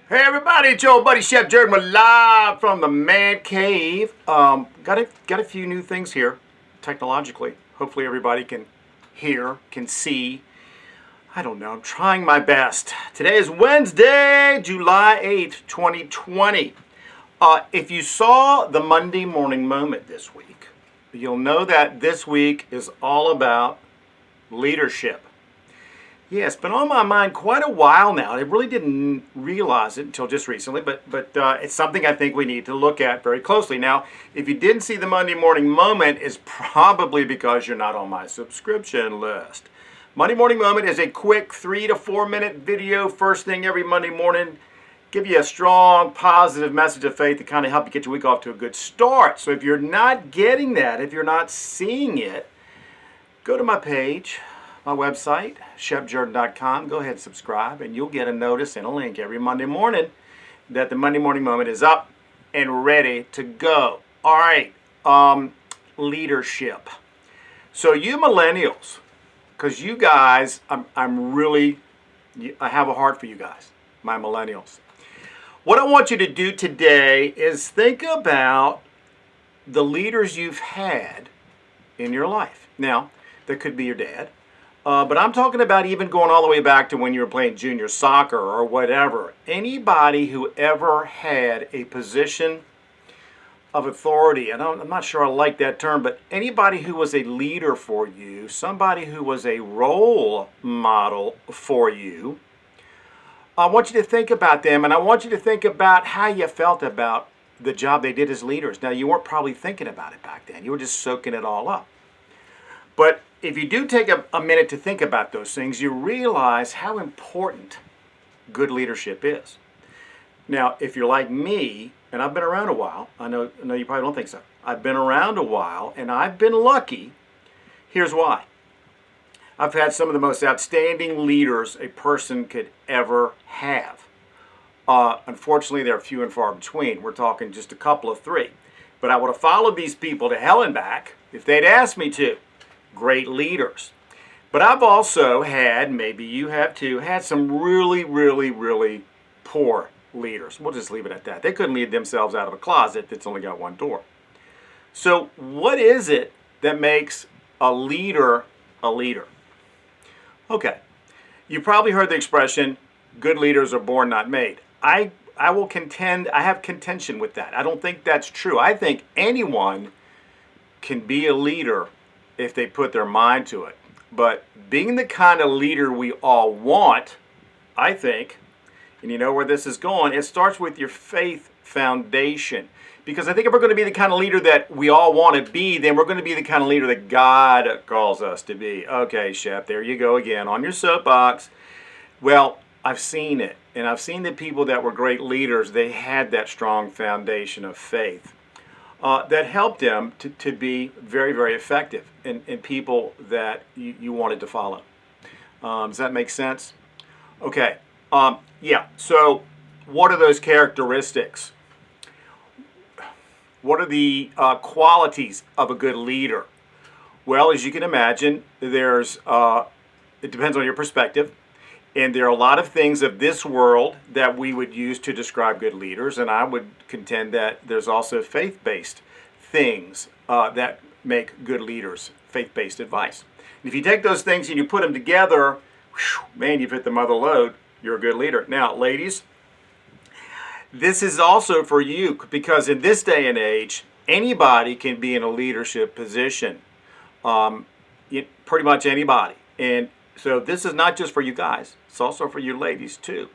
Hey everybody, it's your old buddy Chef Youre. We're live from the man cave. Got a few new things here, technologically. Hopefully everybody can hear, can see. I don't know, I'm trying my best. Today is Wednesday, July 8th, 2020. If you saw the Monday Morning Moment this week, you'll know that this week is all about leadership. Yeah, it's been on my mind quite a while now. I really didn't realize it until just recently, but it's something I think we need to look at very closely. Now, if you didn't see the Monday Morning Moment, it's probably because you're not on my subscription list. Monday Morning Moment is a quick 3 to 4 minute video first thing every Monday morning. Give you a strong, positive message of faith to kind of help you get your week off to a good start. So if you're not getting that, if you're not seeing it, go to my page. My website, chefjordan.com. Go ahead and subscribe, and you'll get a notice and a link every Monday morning that the Monday Morning Moment is up and ready to go. All right, leadership. So you millennials, because you guys, I have a heart for you guys, my millennials. What I want you to do today is think about the leaders you've had in your life. Now, that could be your dad. But I'm talking about even going all the way back to when you were playing junior soccer or whatever. Anybody who ever had a position of authority, and I'm not sure I like that term, but anybody who was a leader for you, somebody who was a role model for you, I want you to think about them, and I want you to think about how you felt about the job they did as leaders. Now, you weren't probably thinking about it back then. You were just soaking it all up. But if you do take a minute to think about those things, you realize how important good leadership is. Now, if you're like me, and I've been around a while, I know you probably don't think so. I've been around a while, and I've been lucky. Here's why. I've had some of the most outstanding leaders a person could ever have. Unfortunately, they're few and far between. We're talking just a couple of three. But I would have followed these people to hell and back if they'd asked me to. Great leaders. But I've also had, maybe you have too, had some really, really, really poor leaders. We'll just leave it at that. They couldn't lead themselves out of a closet that's only got one door. So what is it that makes a leader a leader? Okay, you probably heard the expression, good leaders are born, not made. I will contend, I have contention with that. I don't think that's true. I think anyone can be a leader if they put their mind to it. But being the kind of leader we all want, I think, and you know where this is going, it starts with your faith foundation. Because I think if we're going to be the kind of leader that we all want to be, then we're going to be the kind of leader that God calls us to be. Okay, Chef, there you go again on your soapbox. Well, I've seen it. And I've seen the people that were great leaders, they had that strong foundation of faith. That helped them to be very, very effective in people that you wanted to follow. Does that make sense? Okay. Yeah. So what are those characteristics? What are the qualities of a good leader? Well, as you can imagine, it depends on your perspective. And there are a lot of things of this world that we would use to describe good leaders, and I would contend that there's also faith-based things that make good leaders, faith-based advice. And if you take those things and you put them together, whew, man, you've hit the mother lode, you're a good leader. Now, ladies, this is also for you, because in this day and age, anybody can be in a leadership position, pretty much anybody. And so this is not just for you guys, it's also for you ladies too.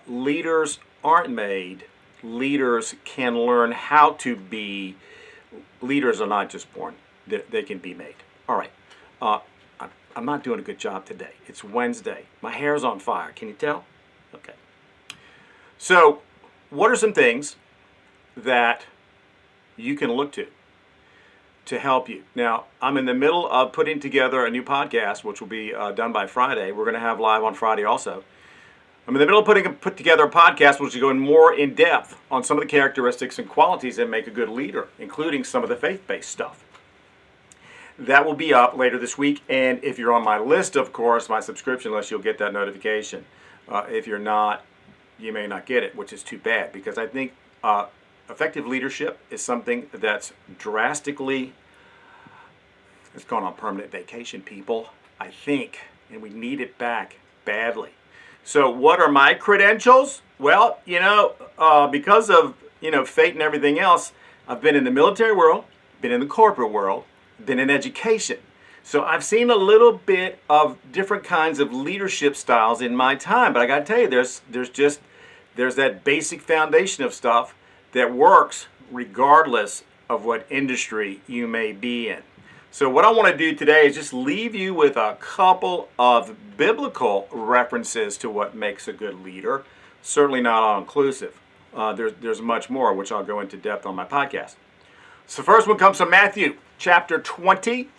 Leaders aren't made. Leaders can learn how to be. Leaders are not just born. They can be made. All right. I'm not doing a good job today. It's Wednesday. My hair's on fire. Can you tell? Okay. So what are some things that you can look to help you? Now, I'm in the middle of putting together a new podcast, which will be done by Friday. We're going to have live on Friday also. I'm in the middle of put together a podcast which will go in more in depth on some of the characteristics and qualities that make a good leader, including some of the faith-based stuff. That will be up later this week, and if you're on my list, of course, my subscription list, you'll get that notification. If you're not, you may not get it, which is too bad, because I think effective leadership is something that's drastically, it's gone on permanent vacation, people, I think, and we need it back badly. So what are my credentials? Well, because of, fate and everything else, I've been in the military world, been in the corporate world, been in education. So I've seen a little bit of different kinds of leadership styles in my time. But I got to tell you, there's that basic foundation of stuff that works regardless of what industry you may be in. So what I want to do today is just leave you with a couple of biblical references to what makes a good leader. Certainly not all-inclusive. There's much more, which I'll go into depth on my podcast. So first one comes from Matthew chapter 20,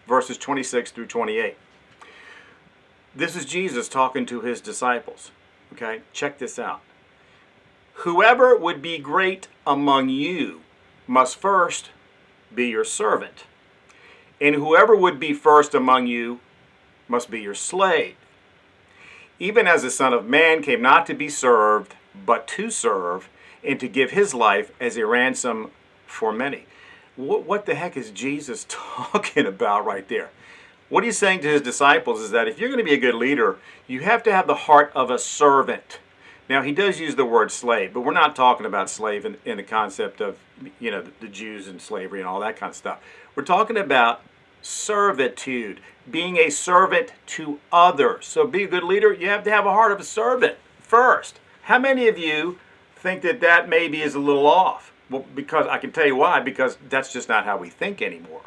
verses 26 through 28. This is Jesus talking to his disciples. Okay, check this out. Whoever would be great among you must first be your servant. And whoever would be first among you must be your slave. Even as the Son of Man came not to be served, but to serve, and to give his life as a ransom for many. What the heck is Jesus talking about right there? What he's saying to his disciples is that if you're going to be a good leader, you have to have the heart of a servant. Now, he does use the word slave, but we're not talking about slave in the concept of, the Jews and slavery and all that kind of stuff. We're talking about servitude, being a servant to others. So be a good leader, you have to have a heart of a servant first. How many of you think that maybe is a little off? Well, because I can tell you why, because that's just not how we think anymore.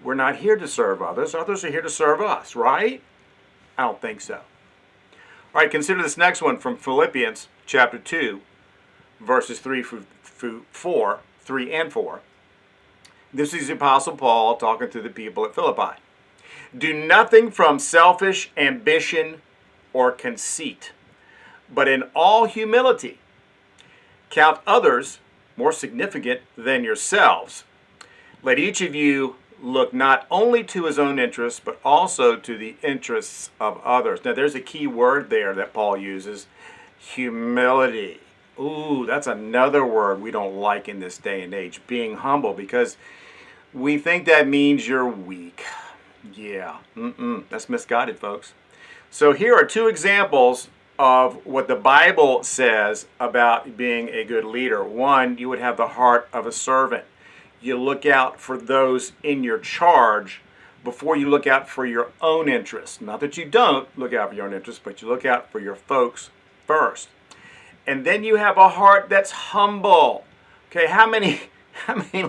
We're not here to serve others. Others are here to serve us, right? I don't think so. All right, consider this next one from Philippians chapter 2, verses 3 and 4. This is the Apostle Paul talking to the people at Philippi. Do nothing from selfish ambition or conceit, but in all humility count others more significant than yourselves. Let each of you look not only to his own interests, but also to the interests of others. Now, there's a key word there that Paul uses, humility. Ooh, that's another word we don't like in this day and age, being humble, because we think that means you're weak. Yeah, that's misguided, folks. So here are two examples of what the Bible says about being a good leader. One, you would have the heart of a servant. You look out for those in your charge before you look out for your own interests. Not that you don't look out for your own interests, but you look out for your folks first. And then you have a heart that's humble. Okay, how many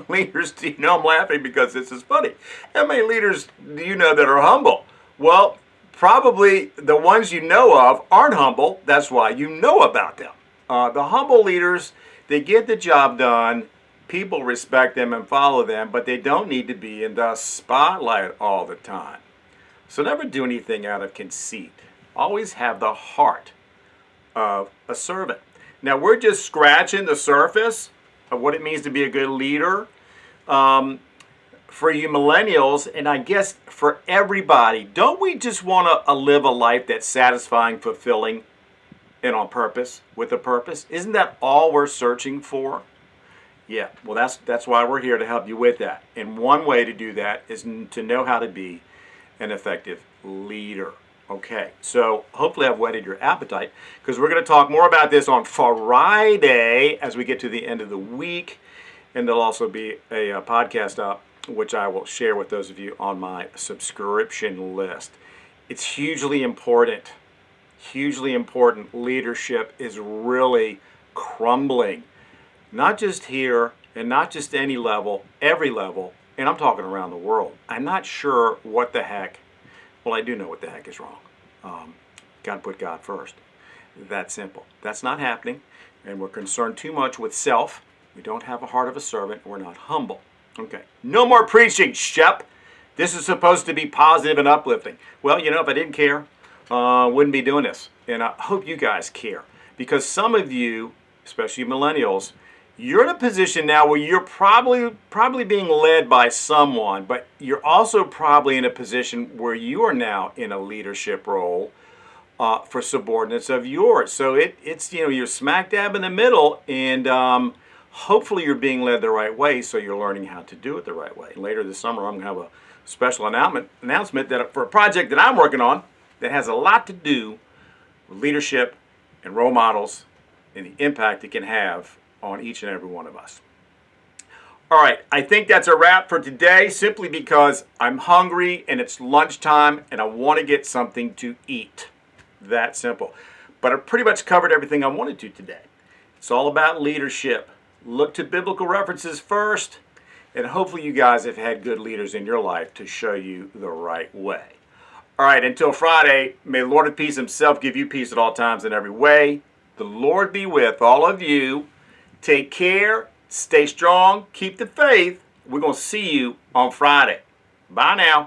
leaders do you know? I'm laughing because this is funny. How many leaders do you know that are humble? Well, probably the ones you know of aren't humble. That's why you know about them. The humble leaders, they get the job done. People respect them and follow them, but they don't need to be in the spotlight all the time. So never do anything out of conceit. Always have the heart of a servant. Now, we're just scratching the surface of what it means to be a good leader. For you millennials, and I guess for everybody, don't we just want to live a life that's satisfying, fulfilling, and on purpose, with a purpose? Isn't that all we're searching for? Yeah, well, that's why we're here to help you with that. And one way to do that is to know how to be an effective leader. Okay, so hopefully I've whetted your appetite, because we're going to talk more about this on Friday as we get to the end of the week. And there'll also be a podcast up, which I will share with those of you on my subscription list. It's hugely important. Hugely important. Leadership is really crumbling. Not just here, and not just any level, every level, and I'm talking around the world. I'm not sure what the heck, well, I do know what the heck is wrong. Got to put God first. That simple. That's not happening, and we're concerned too much with self. We don't have a heart of a servant. We're not humble. Okay, no more preaching, Shep. This is supposed to be positive and uplifting. Well, if I didn't care, wouldn't be doing this. And I hope you guys care, because some of you, especially millennials, you're in a position now where you're probably being led by someone, but you're also probably in a position where you are now in a leadership role for subordinates of yours. So it's you're smack dab in the middle, and hopefully you're being led the right way, so you're learning how to do it the right way. Later this summer, I'm going to have a special announcement that for a project that I'm working on that has a lot to do with leadership and role models and the impact it can have on each and every one of us. All right, I think that's a wrap for today, simply because I'm hungry and it's lunchtime and I want to get something to eat. That simple. But I pretty much covered everything I wanted to today. It's all about leadership. Look to biblical references first, and hopefully you guys have had good leaders in your life to show you the right way. All right, until Friday, may the Lord of peace himself give you peace at all times in every way. The Lord be with all of you. Take care, stay strong, keep the faith. We're going to see you on Friday. Bye now.